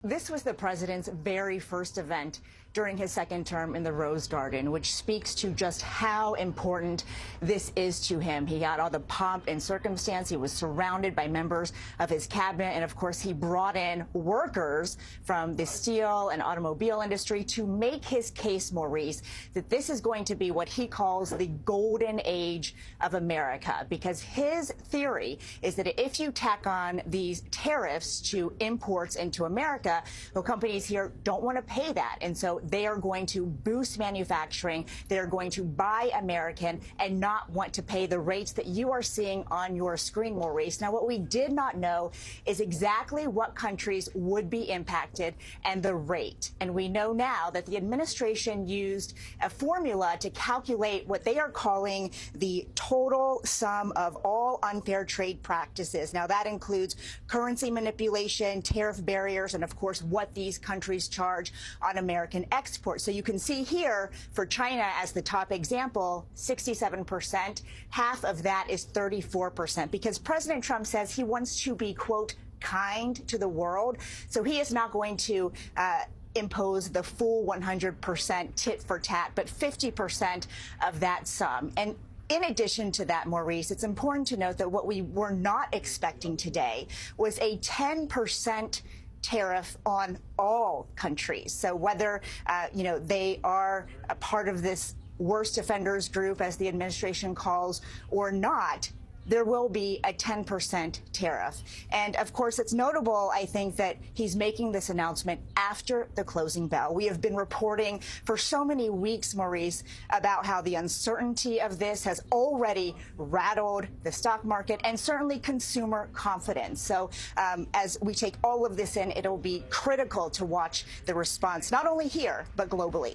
This was the president's very first event during his second term in the Rose Garden, which speaks to just how important this is to him. He got all the pomp and circumstance. He was surrounded by members of his cabinet. And of course, he brought in workers from the steel and automobile industry to make his case, Maurice, that this is going to be what he calls the golden age of America, because his theory is that if you tack on these tariffs to imports into America, well, companies here don't want to pay that. And so they are going to boost manufacturing. They're going to buy American and not want to pay the rates that you are seeing on your screen, Maurice. Now, what we did not know is exactly what countries would be impacted and the rate. And we know now that the administration used a formula to calculate what they are calling the total sum of all unfair trade practices. Now, that includes currency manipulation, tariff barriers, and of course, what these countries charge on American exports. So you can see here for China as the top example, 67%. Half of that is 34%, because President Trump says he wants to be, quote, kind to the world. So he is not going to impose the full 100% tit for tat, but 50% of that sum. And in addition to that, Maurice, it's important to note that what we were not expecting today was a 10% tariff on all countries. So whether, they are a part of this worst offenders group, as the administration calls, or not, there will be a 10% tariff. And of course, it's notable, I think, that he's making this announcement after the closing bell. We have been reporting for so many weeks, Maurice, about how the uncertainty of this has already rattled the stock market and certainly consumer confidence. So as we take all of this in, it'll be critical to watch the response, not only here, but globally.